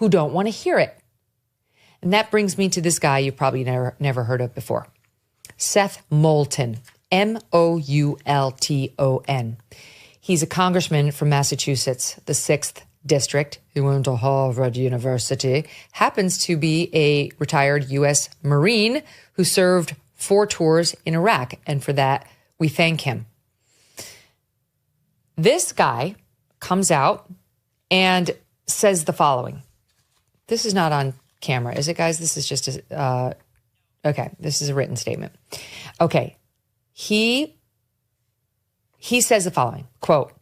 who don't want to hear it. And that brings me to this guy you've probably never heard of before. Seth Moulton, Moulton. He's a congressman from Massachusetts, the 6th district. He went to Harvard University, happens to be a retired U.S. Marine who served 4 tours in Iraq. And for that, we thank him. This guy comes out and says the following. This is not on camera, is it, guys? This is just okay. This is a written statement. Okay. He says the following, quote,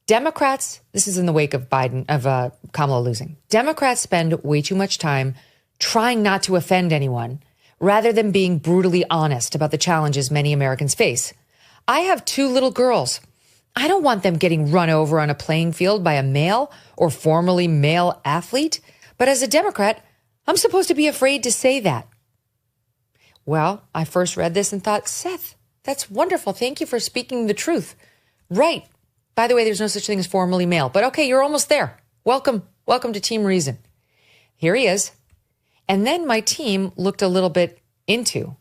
Democrats, this is in the wake of Kamala losing. Democrats spend way too much time trying not to offend anyone rather than being brutally honest about the challenges many Americans face. I have 2 little girls. I don't want them getting run over on a playing field by a male or formerly male athlete. But as a Democrat, I'm supposed to be afraid to say that. Well, I first read this and thought, Seth, that's wonderful. Thank you for speaking the truth. Right. By the way, there's no such thing as formerly male. But okay, you're almost there. Welcome to Team Reason. Here he is. And then my team looked a little bit into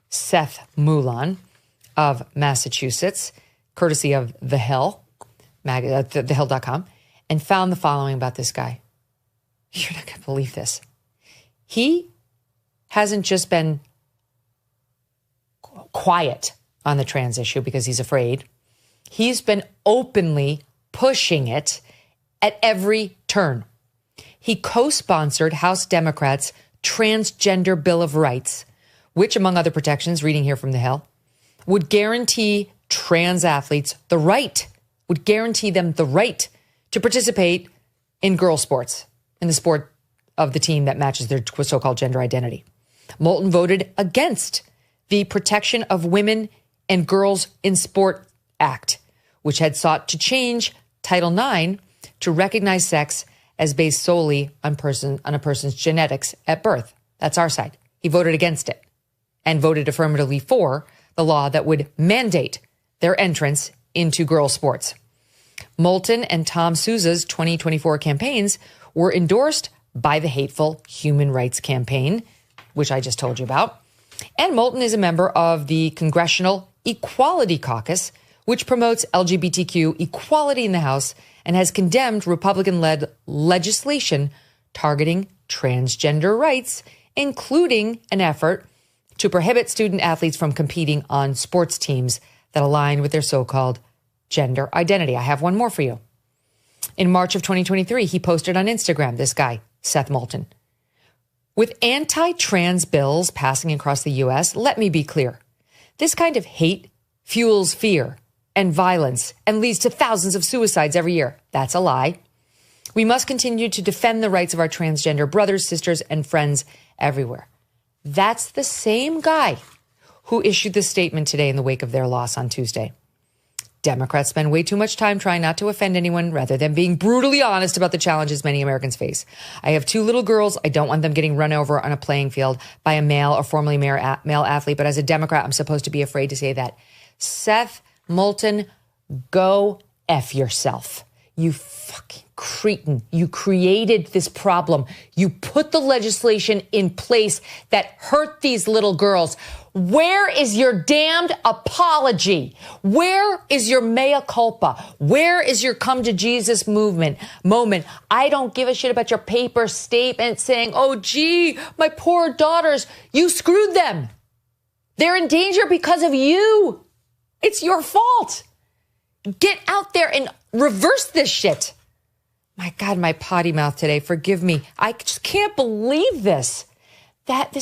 Seth Moulton of Massachusetts, courtesy of The Hill, thehill.com, and found the following about this guy. You're not going to believe this. He hasn't just been quiet on the trans issue because he's afraid. He's been openly pushing it at every turn. He co-sponsored House Democrats' Transgender Bill of Rights, which, among other protections, reading here from The Hill, would guarantee trans athletes would guarantee them the right to participate in girl sports, in the sport of the team that matches their so-called gender identity. Moulton voted against the Protection of Women and Girls in Sport Act, which had sought to change Title IX to recognize sex as based solely on a person's genetics at birth. That's our side. He voted against it and voted affirmatively for the law that would mandate their entrance into girls' sports. Moulton and Tom Souza's 2024 campaigns were endorsed by the hateful Human Rights Campaign, which I just told you about. And Moulton is a member of the Congressional Equality Caucus, which promotes LGBTQ equality in the House and has condemned Republican-led legislation targeting transgender rights, including an effort to prohibit student athletes from competing on sports teams that align with their so-called gender identity. I have one more for you. In March of 2023, he posted on Instagram, this guy, Seth Moulton. With anti-trans bills passing across the U.S., let me be clear. This kind of hate fuels fear and violence and leads to thousands of suicides every year. That's a lie. We must continue to defend the rights of our transgender brothers, sisters, and friends everywhere. That's the same guy who issued this statement today in the wake of their loss on Tuesday. Democrats spend way too much time trying not to offend anyone rather than being brutally honest about the challenges many Americans face. I have 2 little girls. I don't want them getting run over on a playing field by a male or formerly male athlete. But as a Democrat, I'm supposed to be afraid to say that. Seth Moulton, go F yourself. You fucking cretin. You created this problem. You put the legislation in place that hurt these little girls. Where is your damned apology? Where is your mea culpa? Where is your come to Jesus moment? I don't give a shit about your paper statement saying, oh, gee, my poor daughters, you screwed them. They're in danger because of you. It's your fault. Get out there and reverse this shit. My God, my potty mouth today. Forgive me. I just can't believe this. This